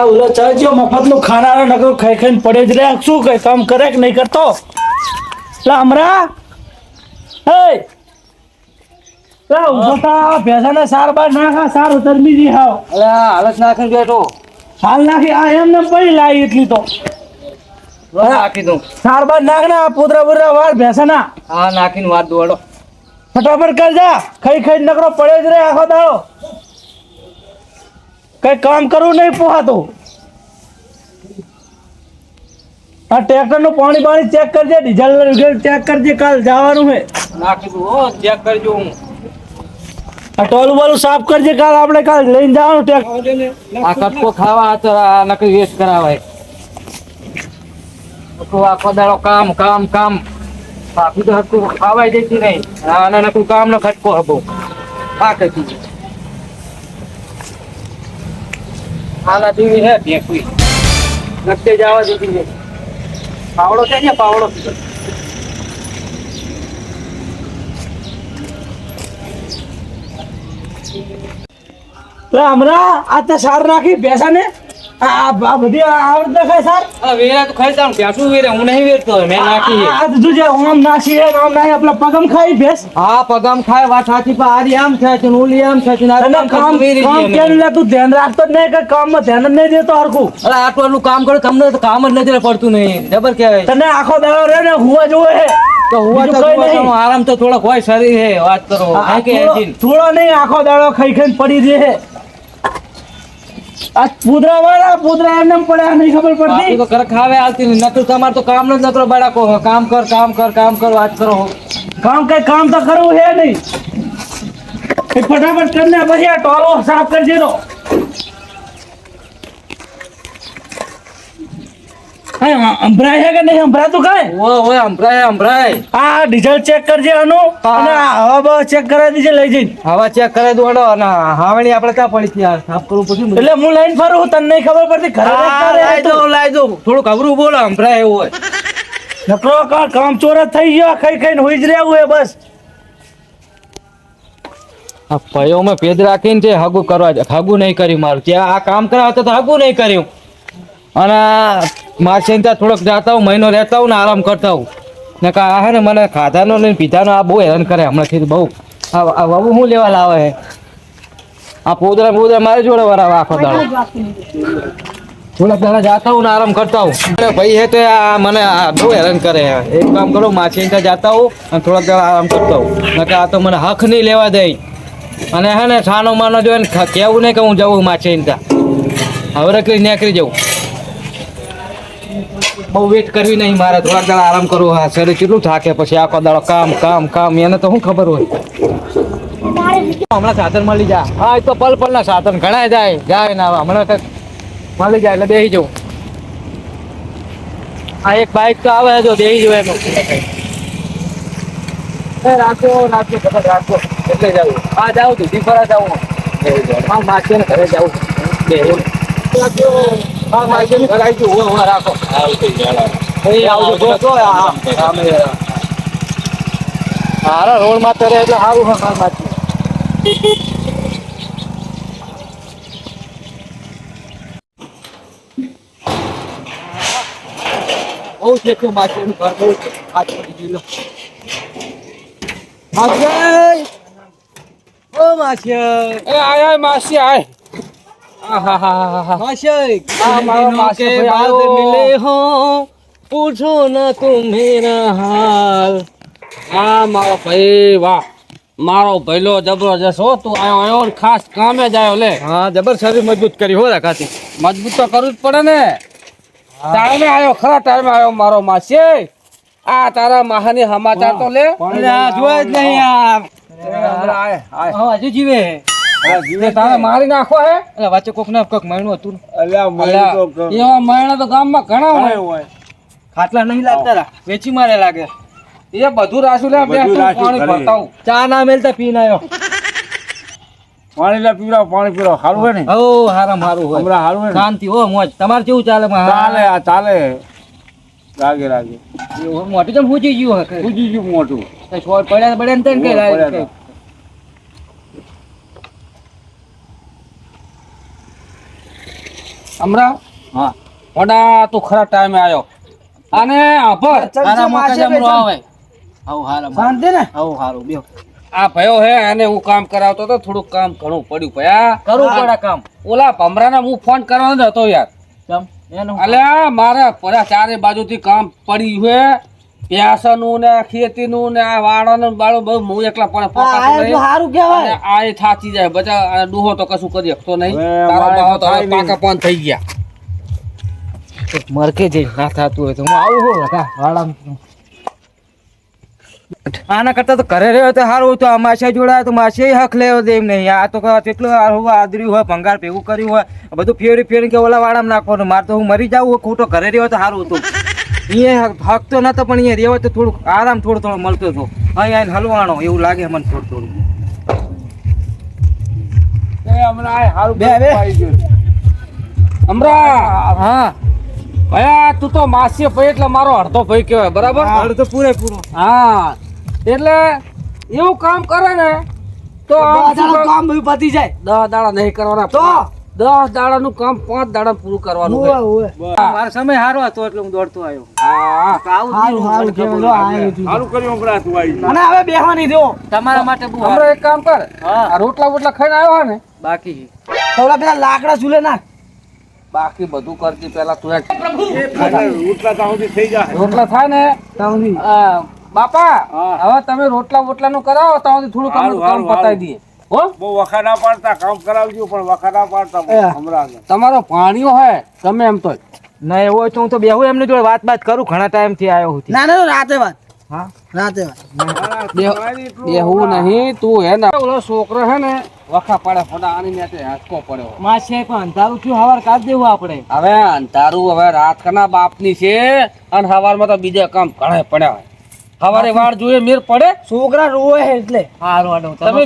ઓલો ચાલજો મફતનું ખાનારો નકરો ખાઈ ખાઈને પડે જ રે શું કઈ કામ કરે કે નહીં કરતો લા હમરા હે લા ઉભા ભેસાને સાર બાર નાખા સાર ઉતરમી જી હાવ અરે હાલત નાખીને બેઠો હાલ નાખી આ એમને પડી લાવી એટલી તો નાખી દઉં સાર બાર નાખ ને પોદરા બોદરા વાળ ભેસાના હા નાખીને વાત દોડો ફટાફટ કર જા ખાઈ ખાઈ નકરો પડે જ રે આખો દાડો કઈ કામ કરવું નહીં પોહાતું આ ટ્રેક્ટર નું પાણી ચેક કરજે ડીઝલ ચેક કરજે કાલ જવાનું છે નાખી દઉં હો ચેક કરજો હું આ ટોલું બોલું સાફ કરજે કાલ આપણે કાલ લઈને જવાનું ટ્રેક્ટર આ કટકો ખાવા તો આ નકરી વેસ્ટ કરાવાય આખો દાડો કામ કામ કામ બાકી તો હટકું ખાવાય દેતી નહીં આના નકરું કામ નો ખટકો હબો આ કતી આના જેવી હે ભેંકવી નકતે જવા દેતી નહીં પાવડો છે ને પાવડો હમણાં આ તો સાર નાખી ભેસા ને આ બધી આવડ દેખાય સાર વેરા તો ખાઈ જાઉં ત્યાં શું વેરે હું નહીં વેરતો મેં નાખી આ તું જે ઓમ નાખી હે ઓમ નાખી આપલા પગમ ખાઈ ભેસ હા પગમ ખાય વાત સાચી પણ આરી આમ થાય છે ને ઓલી આમ થાય છે ને આ કામ કામ કેમ લે તું ધ્યાન રાખતો જ નહીં કે કામમાં ધ્યાન જ નહીં દેતો હરખું અરે આટલું કામ કરો તમને તો કામ જ નથી પડતું નહીં જબર કહેવાય તને આખો દાડો રે ને હુવા જોવે હે તો હુવા તો આરામ તો થોડોક હોય શરીર હે વાત કરો હા કે એન્જિન થોડો નહીં આખો દાડો ખાઈ ખાઈને પડી રહે હે આ પૂદરા એમને પડ્યા નહીં ખબર પડતી તો કર ખાવે આવતી નહીં નકર તમાર તો કામ નો જ નકરો બડાકો કામ કર વાત કરો કામ તો કરવું હે નહીં ફટાફટ કરીને પછી આ ટોલો સાફ કરજે રો અંભરાય હે કે નહીં અંભરાતું કાંઈ ઓય અંભરાય આ ડીઝલ ચેક કરજે આનું અને હવા બવા ચેક કરાવી દીજે લઈ જઈને હવા ચેક કરાવી દો અને હાવણી આપણે ત્યાં પડી હતી સાફ કરવું પડ્યું એટલે હું લઈને ફરું તને નહીં ખબર પડતી ઘરે લાઈ દો થોડુંક અઘરું બોલો અંભરાય એવું હોય નકરો કામ ચોરસ થઈ ગયો ખાઈ ખાઈને હોઈ જ રહેવું હે બસ આ પયોમાં ભેદ રાખીને તે હગું કરવા હગું નહીં કર્યું મારું ત્યાં આ કામ કરાવતા તો હગું નહીં કર્યું અને મારે ત્યાં થોડોક જાતા હું મહિનો રહેતા હું ને આરામ કરતા હું ને કા હે ને મને ખાધાનો લઈને પીધાનો આ બહુ હેરાન કરે હમણાંથી બહુ આ બાબુ શું લેવા લાવે હે આ પોદરા મારે જોડે વરાવે આખો દાડો થોડાક દાડા જાતા હું ને આરામ કરતા હું અરે ભાઈ હે તો આ મને બહુ હેરાન કરે એક કામ કરો માછી ત્યાં જાતા હું અને થોડાક દાડા આરામ કરતા હું નકા આ તો મને હક નહીં લેવા દે અને હે ને છાનો માનો જોઈને કહેવું નહીં કે હું જવું માછી ત્યાં હવે રકડી નીકળી જવું બહુ વેટ કરવી નહીં મારે થોડાક દાડા આરામ કરવો હા શરીર કેટલું થાકે પછી આખો દાડો કામ એને તો શું ખબર હોય હમણાં સાધન મળી જાય હા એ તો પલ ના સાધન ઘણા જાય ના હમણાં કંઈક મળી જાય એટલે બેસી જવું આ એક બાઇક તો આવે જો બેસી જવું એનું રાખો એટલે જવું હા જાઉં છું દીપરા જાઉં હા માછીને ઘરે જાઉં બે હા માછીને ઘરે આવી જવું રાખો હારા રોડ માં તો એટલે સારું હા માછી બહુ છે તું માછીનું ઘર બહુ છે ઓ માછી એ આય માસી આય मिले हो पूछो न तुम मेरा हाल હા મારો ભાઈ વાહ મારો ભઈલો જબરજસ્ત હો તું આયો ખાસ કામે જ આવ્યો લે હા જબર શરીર મજબૂત કરી હો રાખાતી મજબૂત તો કરવું જ પડે ને ટાઈમે આવ્યો ખરા ટાઈમે આવ્યો મારો માસી આ તારા મહાની સમાચાર તો લે જોયા જ નહીં હજુ જીવે તારે મારી નાખો હે એટલે વચ્ચે કોક ને કોક મહિનું હતું એવા મહિના તો ગામમાં ઘણા હોય ખાટલા નહીં લાગતા વેચી મારે લાગે એ બધું રાસુ લે પાણી ભરતાવું ચા ના મેલતા પીને આવ્યો પાણી લે પીવડાવ પાણી પીવડાવ સારું હોય ને ઓ હારામ હારું હોય હમણાં સારું હોય શાંતિ હો મોજ તમારે કેવું ચાલે ચાલે રાગે મોટું જેમ પૂછી ગયું પૂજી ગયું મોટું કઈ છોડ પડ્યા ને કઈ હમણાં હા વડા તું ખરા ટાઈમે આવ્યો અને આભાર આના મોકા જમરો આવે આવું હારું શાંતિ ને આવું હારું બેહો આ ભયો હે અને હું કામ કરાવતો તો થોડુંક કામ ઘણું પડ્યું ભયા કરવું પડે કામ ઓલા ભમરાને હું ફોન કરવાનો જ હતો યાર ચમ એનું અલ્યા મારા પરા ચારે બાજુથી કામ પડ્યું હે પ્યાસનું ને ખેતીનું ને આ વાળાનું ને બાળું બધું હું એકલા પણ પકાતો નહીં. સારું કહેવાય અને આ એ થાચી જાય બચા આ ડૂહો તો કશું કરી શકતો નહીં હવે તારો મારે બાહો તો થાય હવે પાકા પણ થઈ ગયા મરકે જઈ ના થતું હોય તો હું આવું હો હતા વાળા આના કરતા તો ઘરે રહ્યો તો સારું તો આ માસે જોડાય તો માસે હક લેવો દે એમ નહીં આ તો કેટલું આદર્યું હોય ભંગાર ભેગું કર્યું હોય બધું ફેરી કે ઓલા વાળામાં નાખવાનું મારે તો હું મરી જાઉં ખોટો ઘરે રહ્યો તો સારું હતું અહીંયા હક તો નતો પણ અહીંયા રહેવો તો થોડુંક આરામ થોડો મળતો હતો અહીંયા હલવાણો એવું લાગે મને થોડું હમણાં હા ભયા તું તો માસી ભાઈ એટલે મારો અડધો ભાઈ કહેવાય બરાબર હારું તો પૂરેપૂરો હા એટલે એવું કામ કરે ને તો આમ શું કામ? કામ બધું પતી જાય 10 દાડા નહીં કરવાના તો 10 દાડાનું કામ 5 દાડા પૂરું કરવાનું ઓવે, છે. ઓવે. મારો સમય સારો હતો એટલે હું દોડતો આવ્યો હા સારું કહેવાય, લો, આયો તું. અને હવે બેહવાની દો તમારા માટે બહુ હમણાં એક કામ કર હા. આ રોટલા બોટલા ખાઈને આવ્યો હોય ને બાકી થોડા પેલા લાકડા ચૂલે નાખ બાકી બધું કરતી પેલા તું એક રોટલા થાય ને તાઉની. બાપા હવે તમે રોટલા બોટલા નું કરાવો તો થોડું કામ પતાવી દઈએ હો તમારો પાણીઓ હોય તમે એમ તો ના એવું હોય તો હું તો બેહું એમની જોડે વાત કરું ઘણા ટાઈમ થી આવ્યો હું ના ના રાતે વાત હા રાતે વાત બેહવું નહીં તું હે ને ઓલો છોકરો હે ને વખા પડે ફોટા આની નેતે હાચકો પડ્યો માસે પણ અંધારું થયું હવાર કાઢ દેવું આપણે હવે અંધારું હવે રાત કના બાપની છે અને સવારમાં તો બીજા કામ ઘણા પડ્યા હોય સવારે વાળ જોઈએ મેર પડે છોકરા રોવે છે એટલે હારું હારું તમે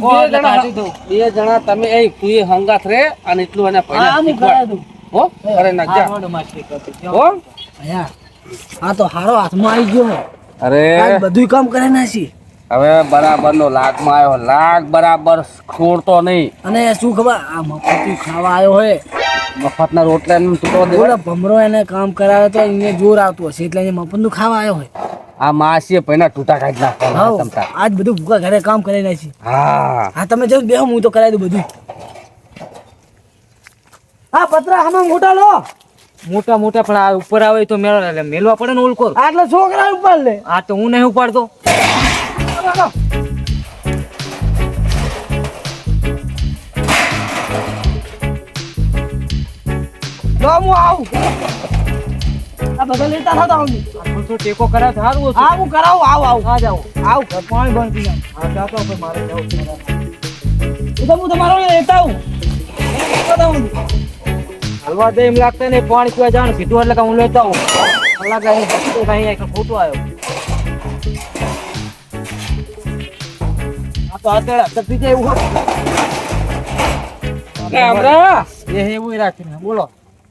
બે જણા તમે એ તું હંગાત રે અને એટલું એને હા હું કરાવી દઉં હો અરે નાખજા હો ભયા આ તો હારો હાથમાં આવી ગયો હે. અરે આજ બધુંય કામ કરે નાસી હવે બરાબર નો લાગમાં આવ્યો લાગ બરાબર છોડતો નહીં અને શું ખબર આ મફતી ખાવા આવ્યો હોય મફતના રોટલા ને તૂટો દે ઓલા ભમરો એને કામ કરાવે તો એને જોર આવતું હશે એટલે એને મફતનું ખાવા આવ્યો હોય આ માસી પૈના ટૂટા કાઢી નાખવાના હાઉ, તમતા આજ બધું ભૂકા ઘરે કામ કરી નાખી હા હા તમે જઈને બેહો હું તો કરાવી દઉં બધું હા પતરા આમાં મોટા લો મોટા મોટા પણ આ ઉપર આવે તો મેલવા પડે ને ઓળખો આટલા છોકરા ઉપર લે આ તો હું નહીં ઉપાડતો લો હું આવું આ બધા લેતા થાવ તો આવું તો ટેકો કરાવ તો સારું હતું હા હું કરાવું આવું હા જાઓ આવું પાણી બંધ થઈ જાય હા જાતો ભાઈ મારે જાવું હું તમારો લેતા આવું હલવા દે એમ લાગતા ને પાણી પીવા જવાનું કીધું એટલે કે હું લેતા આવું કલાક અહીં ખોટું આવ્યો આ તો અત્યારે પી જાય એવું એ હમણાં એ એવું રાખીને બોલો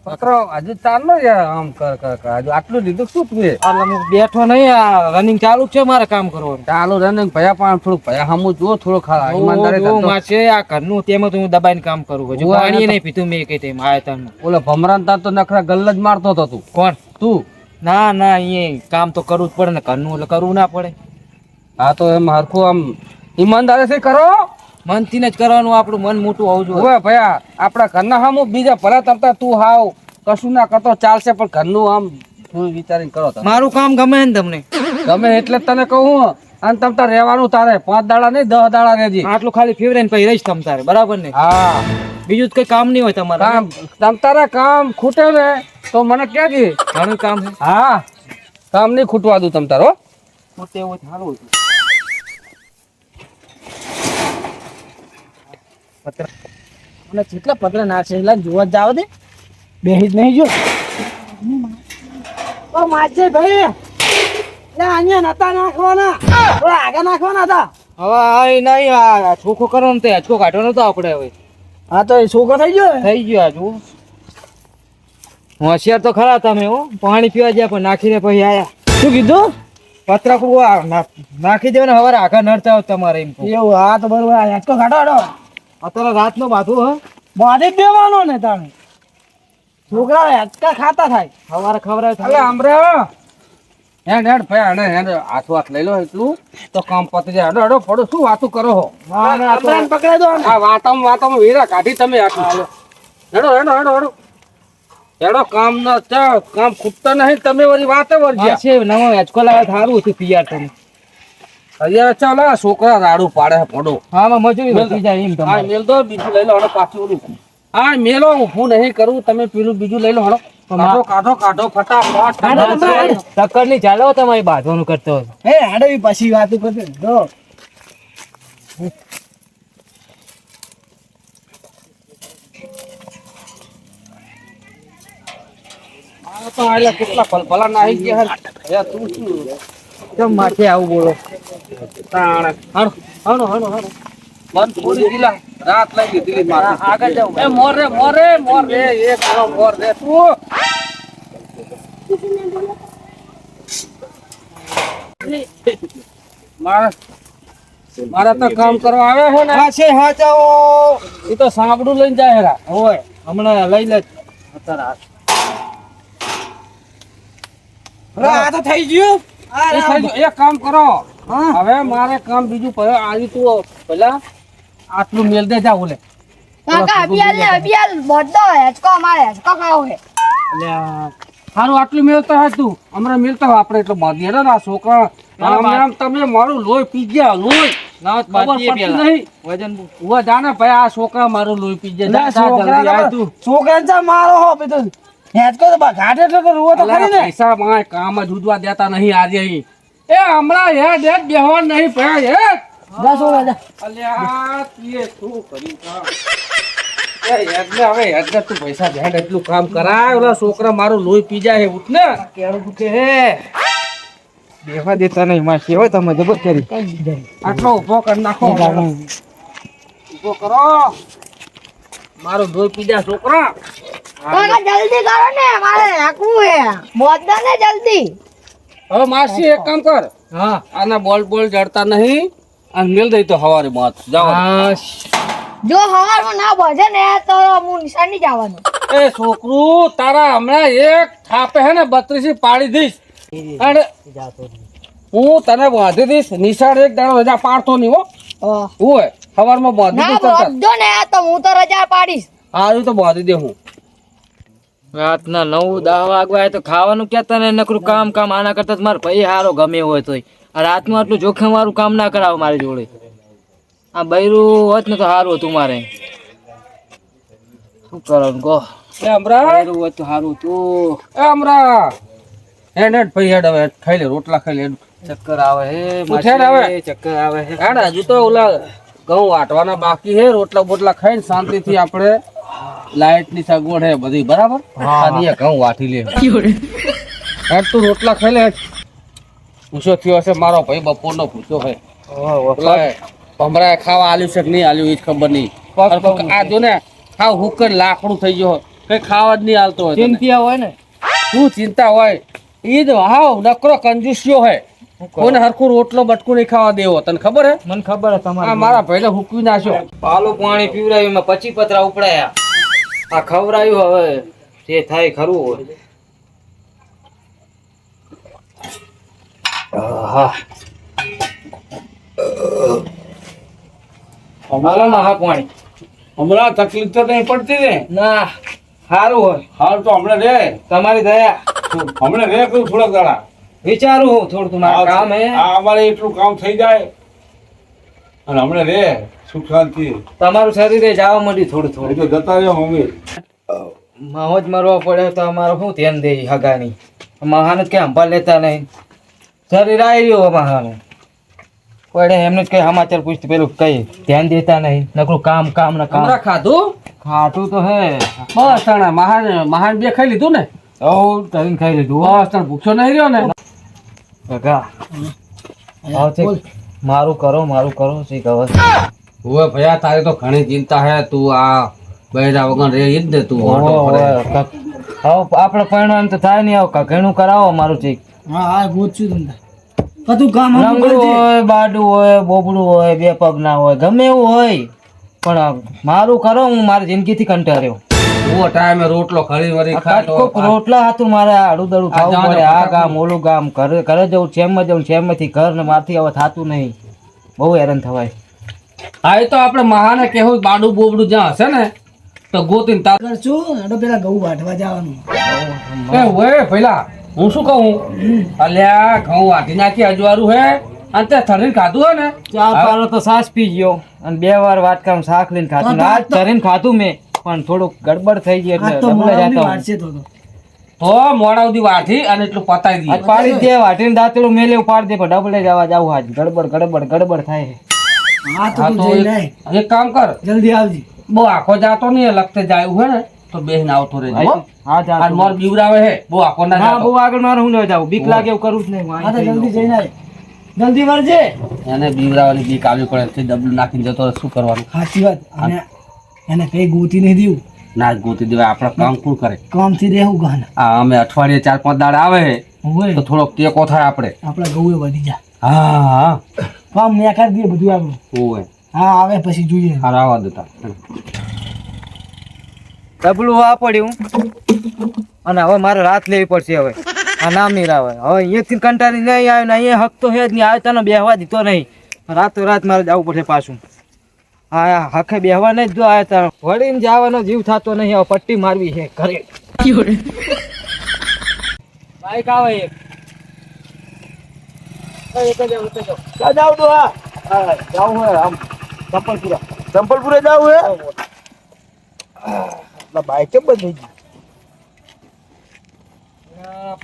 પકડો હજુ ચાલ નો યાર આમ કર હજુ આટલું લીધું શું તું એટલે હું બેઠો નહીં આ રનિંગ ચાલુ જ છે મારે કામ કરવાનું ચાલુ રનિંગ ભયા પણ થોડુંક ભયા હમું જો થોડો ખરા ઈમાનદારી ઓ, ધંધો. માસે આ ઘરનું તેમાં તો હું દબાઈને કામ કરું છું ઓવા, પાણી નહીં પીતું મેં કઈ તેમ આયા તાનું. ઓલો ભમરાન તાર તો નખરા ગલ્લ જ મારતો હતો તું કોણ તું ના ના અહીંયા કામ તો કરવું જ પડે ને ઘરનું એટલે કરવું ના પડે હા તો એમ હરખું આમ ઈમાનદારી થી કરો મનથી જ કરવાનું આપણું મન મોટું હોવું જોઈએ ઓવે ભયા આપણા ઘરના હામું બીજા ભલા તમતા તું હાવ કશું ના કરતો ચાલશે પણ ઘરનું આમ થોડું વિચારીને કરો તમે મારું કામ ગમે ને તમને ગમે એટલે જ તને કહું અને તમતા રહેવાનું તારે 5 દાડા નહીં 10 દાડા રહેજી આટલું ખાલી ફેવરે ને પછી રહીશ તમ તારે બરાબર ને હા બીજું જ કઈ કામ નહીં હોય તમારે કામ તમતારા કામ ખૂટે ને તો મને કહેજે ઘણું કામ છે હા કામ નહીં ખૂટવા દઉં તમતારો પોતે એવું સારું હતું મને જેટલા પતરા નાખશે એટલા જોવા જાવ દે બેહી જ નહીં જો ઓ માજે ભાઈ લે અહીંયા નતા નાખવાના થોડા આગળ નાખવાના હતા હવે આ નહીં આ ચોખ્ખો કરો ને તે હજકો કાઢવાનો તો આપણે હવે હા તો એ છોકરો થઈ ગયો થઈ ગયો આજુ હોશિયાર તો ખરા તમે હો પાણી પીવા ગયા પણ નાખીને પછી આયા શું કીધું પતરા કુવો નાખી દેવાને હવારે આગળ નડતા હોય તમારે એમ કહું. એવું હા તો બરોબર આ હેચકો કાઢો અત્યારે રાતનો બાથું હે બાંધી જ દેવાનો ને તાણે છોકરા હેચકા ખાતા થાય સવારે ખવડાવે એટલે આમરા હેડ હેડ ભાઈ આને હેડ હાથ વાત લઈ લો એટલું તો કામ પતી જાય હેડો હેડો ફોડો શું વાતું કરો હો અમરાને પકડાઈ દો આ વાતામાં વીરા કાઢી તમે આટલું હેડો હેડો હેડો હેડો હેડો કામ ના કામ ખૂટતા નહીં તમે વળી વાતે વળજ્યા છે નવો હેચકો લાવે સારું હતું પિયાર તમે અહીંયા ચાલો આ છોકરા રાડું પાડે છે પડો હા મજૂરી વધી જાય એમ હા તમારે મેલ દો બીજું લઈ લો હડો પાછું ઓલું હા મેલો ઊભું નહીં કરું તમે પેલું બીજું લઈ લો હડો કાઢો કાઢો કાઢો ફટાફટ ટક્કર ની ચાલો તમારી બાંધવાનું કરતો હોય હે હાડવી પછી વાતું કરશે જો આ તો આયલા કેટલા ભલભલા નાહી ગયા હે તું શું કેમ માથે આવું બોલો તાણે હણો હણો હણો હણો બંધ છોડી દીલા રાત લઈ દીધી મારે આગળ જાઓ એ મોર રે એક મોર રે તું મારા તો કામ કરવા આવે છે ને હા છે હા જાઓ એ તો સાંભળું લઈને જાય હેરા હોય હમણાં લઈ લે અત્યારે આ તો થઈ ગયું એ થઈ ગયું. એક કામ કરો હવે મારે કામ બીજું આવી તું પેલા આટલું મેલ દે જા ઓલે કાકા અભિયાલ બધો હેચકો અમારે હેચકો ખાવો છે સારું આટલું મેળતા હોય તું હમણાં મેળતા હોય આપણે એટલો બાંધી હેડો ને આ છોકરા આમ તમે મારું લોહી પી ગયા લોહી ના ખબર પડતી પેલા નહીં વજન ઉભા જાને ભાઈ આ છોકરા મારું લોહી પી ગયા જા, જા, જલ્દી આય તું છોકરાને ચા મારો હો પેલો હેચકો તો ઘાટે એટલે તો રૂવો તો ખરી અલા, ને પૈસા માં કામ જ ઉદવા દેતા નહીં આજે અહીં એ હમણાં હેડ હેડ બેહવા નહીં ભાઈ હેડ જા છોકરા જા અલ્યા તીએ શું કર્યું કામ એ હેડને હવે હેડને તું પૈસા હેડ એટલું કામ કરાય ઓલા છોકરા મારું લોહી પી જાય ઉઠ ને કેળું દુખે હે બેવા દેતા નહીં માં કેવો તમે જબર કરી આટલો ઉભો કરી નાખો ઉભો કરો મારું લોહી પી જાય છોકરા કાકા જલ્દી કરો ને મારે હાકવું છે બધો ને જલ્દી હવે માસી એક કામ કર હા આના બોલ જડતા નહીં અને મેલ દઈ તો હવારે માત જાઓ જો હવારમાં ના ભજે ને તો હું નિશાની જવાનું એ છોકરું તારા હમણાં એક થાપે હે ને 32 પાડી દઈશ અને હું તને બાંધી દઈશ નિશાળ એક દાડો રજા પાડતો નહીં હો હોય સવારમાં બાંધી ના દઈશ તને. બધો ને તો હું તો રજા પાડીશ હારું તો બાંધી દે હું રાતના 9-10 વાગવા તો ખાવાનું કેતા ને નકરું કામ કામ આના કરતા મારે ભાઈ હારો ગમે હોય તોય આ રાતમાં આટલું જોખમ વાળું કામ ના કરાવો મારી જોડે આ બૈરું હોત ને તો સારું હતું મારે શું કરવાનું કહો એ અમરા બૈરું હોત તો સારું હતું એ અમરા હેડ હેડ ભાઈ હેડ હવે ખાઈ લે રોટલા ખાઈ લે હેડ. ચક્કર આવે હે ઉઠે ને હવે? માસી, ચક્કર આવે હે હેડ હજુ તો ઓલા ઘઉં વાટવાના બાકી હે રોટલા બોટલા ખાઈને શાંતિથી આપણે લાઈટ ની સગવડ હે બધી બરાબર ખાલી ઘઉં વાટી લે હેડ તું રોટલા ખાઈ લે હેડ. પૂછો થયો હશે મારો ભાઈ બપોરનો પૂછ્યો હે ઓલા ભમરાએ ખાવા આલ્યું છે કે નહીં આલ્યું એ જ ખબર નહીં આ જો ને ખાવ હુકર લાકડું થઈ ગયો કઈ ખાવા જ નહીં હાલતો હોય તને. ચિંતિયા હોય ને શું ચિંતા હોય ઈ જ હાવ નકરો કંજૂસ્યો હે કોઈને હરખું રોટલો બટકું નહીં ખાવા દેવો તને ખબર હે મને ખબર હે આ તમારે મારા ભાઈને હુકવી નાખ્યો પાલું પાણી પીવડાવ્યું એમાં 25 પતરા ઉપડાયા આ ખવડાયું હવે જે થાય ખરું હોય આહા. હાલો ના હા પાણી હમણાં તકલીફ તો નહીં પડતી ને ના સારું હોય હાલ તો હમણાં રે તમારી દયા હમણાં રે કરું થોડાક દાડા વિચારું હું થોડું તમારું કામ હે આ અમારે એટલું કામ થઈ જાય અને હમણાં રે સુખ શાંતિ તમારું શરીરે જવા માંડ્યું થોડું એ થોડું તો જતા રહ્યો મમ્મી મોજ મરવા પડે તો અમારે શું ધ્યાન દે હગાની મહાન જ કઈ સંભાળ લેતા નહીં શરીર આવી રહ્યું મહાનું પડે એમને જ કઈ સમાચાર પૂછતું પેલું કઈ ધ્યાન દેતા નહીં નકરું કામ કામ ને કામ હમણાં ખાધું ખાટું તો હે બસ તાણે મહાન બે ખાઈ લીધું ને તરીને ખાઈ લીધું બસ તાણે ભૂખ્યો નહીં રહ્યો ને કાકા આવ છે મારું કરો શી ખબર ઓય ભૈયા તારી તો ઘણી ચિંતા હે તું આ બૈરા વગર રે ઈ જ ને તું ઓટો પડે. આપણે પરિણામ તો થાય નહીં આવ ઘણું કરાવો મારું ચીક હા હા ભૂત છું તમને બધું કામ રંગડું હોય બાડું હોય બોબડું હોય બે પગ ના હોય ગમે એવું હોય પણ મારું કરો હું મારી જિંદગીથી કંટાળ્યો ઓ ટાઈમે રોટલો ખરી વરી ખાતો કોક રોટલા હાથું મારે આડું દડું ખાવું જાઓ ને પડે આ ફટાફટ. ગામ ઓલું ગામ ઘરે જવું ચેમમાં જવું ચેમમાંથી ઘર ને મારથી હવે થાતું નહીં બહુ હેરાન થવાય હા એ તો આપણે મહાને કેવું બાડું બોબડું જ્યાં હશે ને તો ગોતીને તાર કરશું હેડો પેલા ઘઉં વાટવા જવાનું એ ઓય પેલા હું શું કહું અલ્યા ઘઉં વાટી નાખી અજવારું હે અને તે થરીને ખાધું હે ને ચાર પારો તો સાસ પી ગયો અને 2 વાર વાટકામ શાક લઈને ખાધું ને આજ તરીને ખાધું મેં પણ થોડુંક ગડબડ થઈ ગઈ એટલે આ તો ડબલે મોડાની જાતા વાટશે તો તો મોડા સુધી વાટી અને એટલું પતાઈ દઈએ આજ પાડી દે વાટીને દાંતેલું મેલે પાડી દે પણ ડબલે જવા જાવ આજ ગડબડ થાય છે. હા તો હા તું તો જઈ નહીં એક કામ કર જલ્દી આવજી બહુ આખો જાતો નહીં લખતે જાય હે ને તો બેન આવતો રહેજો હો. હા અને જાતું. મોર બીવરાવે હે બહુ આખો ના ના જાતો બહુ આગળ મારે હું ન જાઉં બીક લાગે એવું કરું જ નહીં હું હા તો અહીં જલ્દી જઈ જઈને આવ જલ્દી વળજે એને બીવરાવાની બીક આવી પડે તે ડબલું નાખીને જતો રહે, શું કરવાનું સાચી વાત અને એને કઈ ગોતી નહીં દીધું ના જ ગોતી દેવાય આપણા કામ કોણ કરે કામથી રહેવું ગહન આ અમે અઠવાડિયે 4-5 દાડા આવે હે હોય તો થોડોક ટેકો થાય આપણે આપણા ઘઉં વધી જા હા હા કામ મેં દઈએ બધું આપણું ઓય હા આવે પછી જોઈએ હારા આવા દેતા ડબલું આ પડ્યું અને હવે મારે રાત લેવી પડશે હવે આ નામ નહીં રાવે હવે અહીંયાથી કંટાળી નહીં આવ્યો ને અહીંયા હક તો હે જ નહીં આવે તને બેહવા દીધો નહીં રાત મારે જવું પડશે પાછું હા હકે બેહવા નહીં જ જો આવે તાર વળીને જવાનો જીવ થતો નહીં હવે પટ્ટી મારવી છે ઘરે બાઈક આવે એક ક્યાં જાવ તો આ હા જાવું હોય આમ ચંપલપુરા સંપલપુરે જાવ હે બાઈક કેમ બંધ થઈ ગઈ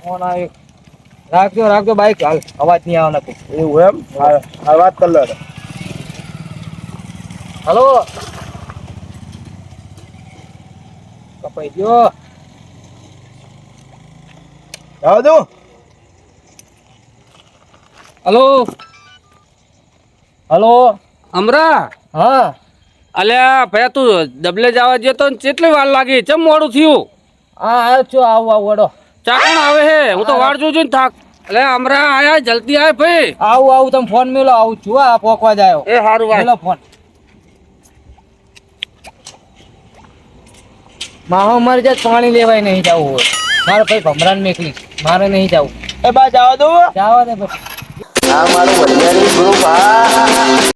ફોન આવ્યો રાખજો બાઈક હાલ અવાજ નહીં આવવાનો એવું એમ આ વાત કર લે હલો કપાઈ ગયો જાવ દો હલો હલો અમરા હા અલ્યા ભયા તું ડબલે જવા જતો ને કેટલી વાર લાગી ચમ મોડું થયું હા આવ્યો છો આવું વડો ચાકણ આવે હે હું તો વાળ જોઈને થાક અલે અમરા આયા જલ્દી આય ભાઈ આવું તમે ફોન મેલો આવું છું આ પોકવા જાયો એ હારું ભાઈ મેલો ફોન માહો મરી જાય પાણી લેવાય નહીં જવું હોય મારે ભાઈ ભમરાન મેકલી મારે નહીં જવું એ બા જાવ દો જવા દે ભાઈ આ મારું વરિયાળી ગ્રુપ આ